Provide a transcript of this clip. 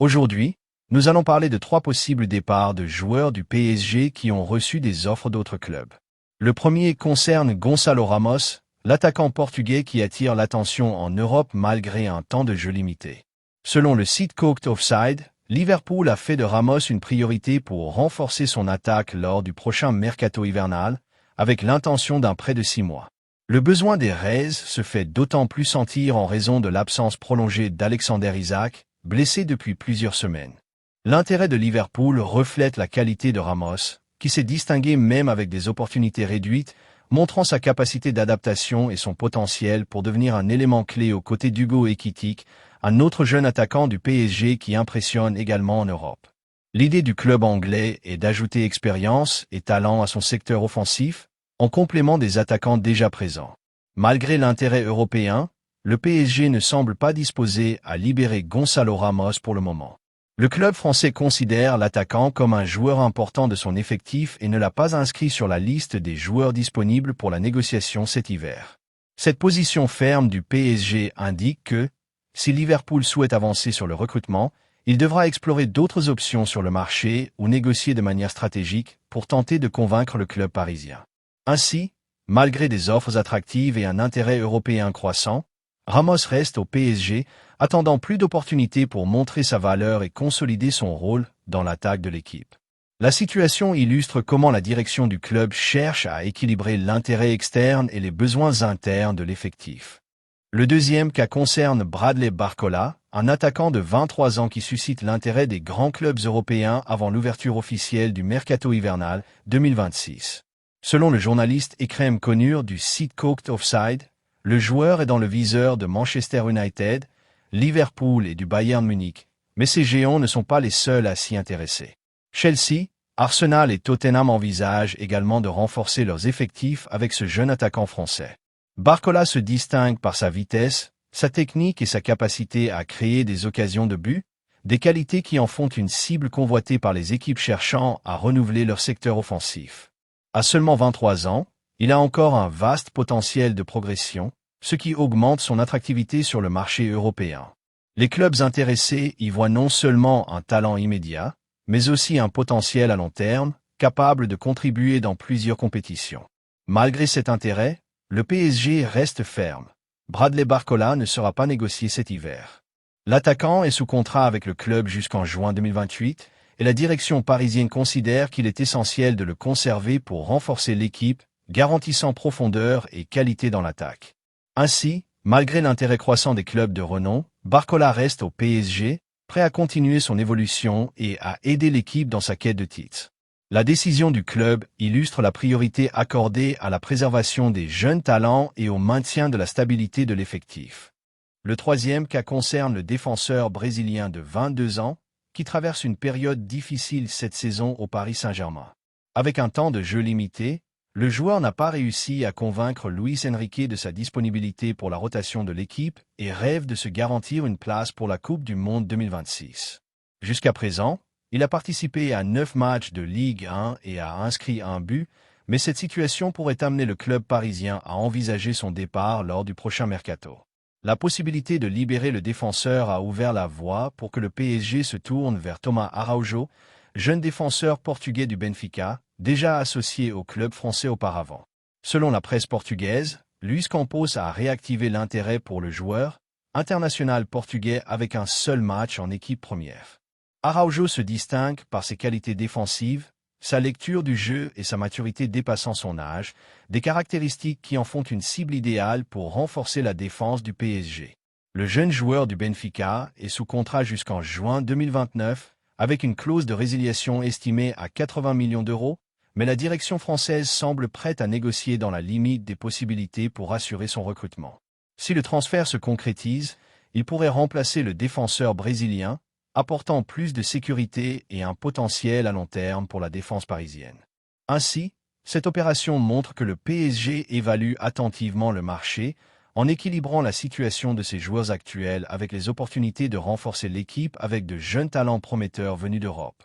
Aujourd'hui, nous allons parler de 3 possibles départs de joueurs du PSG qui ont reçu des offres d'autres clubs. Le premier concerne Gonçalo Ramos, l'attaquant portugais qui attire l'attention en Europe malgré un temps de jeu limité. Selon le site Cooked Offside, Liverpool a fait de Ramos une priorité pour renforcer son attaque lors du prochain mercato hivernal, avec l'intention d'un prêt de 6 mois. Le besoin des Reds se fait d'autant plus sentir en raison de l'absence prolongée d'Alexander Isak, blessé depuis plusieurs semaines. L'intérêt de Liverpool reflète la qualité de Ramos, qui s'est distingué même avec des opportunités réduites, montrant sa capacité d'adaptation et son potentiel pour devenir un élément clé aux côtés d'Hugo Ekitike, un autre jeune attaquant du PSG qui impressionne également en Europe. L'idée du club anglais est d'ajouter expérience et talent à son secteur offensif, en complément des attaquants déjà présents. Malgré l'intérêt européen, le PSG ne semble pas disposé à libérer Gonçalo Ramos pour le moment. Le club français considère l'attaquant comme un joueur important de son effectif et ne l'a pas inscrit sur la liste des joueurs disponibles pour la négociation cet hiver. Cette position ferme du PSG indique que, si Liverpool souhaite avancer sur le recrutement, il devra explorer d'autres options sur le marché ou négocier de manière stratégique pour tenter de convaincre le club parisien. Ainsi, malgré des offres attractives et un intérêt européen croissant, Ramos reste au PSG, attendant plus d'opportunités pour montrer sa valeur et consolider son rôle dans l'attaque de l'équipe. La situation illustre comment la direction du club cherche à équilibrer l'intérêt externe et les besoins internes de l'effectif. Le deuxième cas concerne Bradley Barcola, un attaquant de 23 ans qui suscite l'intérêt des grands clubs européens avant l'ouverture officielle du mercato hivernal 2026. Selon le journaliste Ekrem Konur du site Cooked Offside, le joueur est dans le viseur de Manchester United, Liverpool et du Bayern Munich, mais ces géants ne sont pas les seuls à s'y intéresser. Chelsea, Arsenal et Tottenham envisagent également de renforcer leurs effectifs avec ce jeune attaquant français. Barcola se distingue par sa vitesse, sa technique et sa capacité à créer des occasions de but, des qualités qui en font une cible convoitée par les équipes cherchant à renouveler leur secteur offensif. À seulement 23 ans, il a encore un vaste potentiel de progression, ce qui augmente son attractivité sur le marché européen. Les clubs intéressés y voient non seulement un talent immédiat, mais aussi un potentiel à long terme, capable de contribuer dans plusieurs compétitions. Malgré cet intérêt, le PSG reste ferme. Bradley Barcola ne sera pas négocié cet hiver. L'attaquant est sous contrat avec le club jusqu'en juin 2028, et la direction parisienne considère qu'il est essentiel de le conserver pour renforcer l'équipe, garantissant profondeur et qualité dans l'attaque. Ainsi, malgré l'intérêt croissant des clubs de renom, Barcola reste au PSG, prêt à continuer son évolution et à aider l'équipe dans sa quête de titre. La décision du club illustre la priorité accordée à la préservation des jeunes talents et au maintien de la stabilité de l'effectif. Le troisième cas concerne le défenseur brésilien de 22 ans, qui traverse une période difficile cette saison au Paris Saint-Germain. Avec un temps de jeu limité, le joueur n'a pas réussi à convaincre Luis Enrique de sa disponibilité pour la rotation de l'équipe et rêve de se garantir une place pour la Coupe du Monde 2026. Jusqu'à présent, il a participé à 9 matchs de Ligue 1 et a inscrit un but, mais cette situation pourrait amener le club parisien à envisager son départ lors du prochain mercato. La possibilité de libérer le défenseur a ouvert la voie pour que le PSG se tourne vers Thomas Araújo, jeune défenseur portugais du Benfica, déjà associé au club français auparavant. Selon la presse portugaise, Luis Campos a réactivé l'intérêt pour le joueur, international portugais avec un seul match en équipe première. Araújo se distingue par ses qualités défensives, sa lecture du jeu et sa maturité dépassant son âge, des caractéristiques qui en font une cible idéale pour renforcer la défense du PSG. Le jeune joueur du Benfica est sous contrat jusqu'en juin 2029, avec une clause de résiliation estimée à 80 millions d'euros, mais la direction française semble prête à négocier dans la limite des possibilités pour assurer son recrutement. Si le transfert se concrétise, il pourrait remplacer le défenseur brésilien, apportant plus de sécurité et un potentiel à long terme pour la défense parisienne. Ainsi, cette opération montre que le PSG évalue attentivement le marché en équilibrant la situation de ses joueurs actuels avec les opportunités de renforcer l'équipe avec de jeunes talents prometteurs venus d'Europe.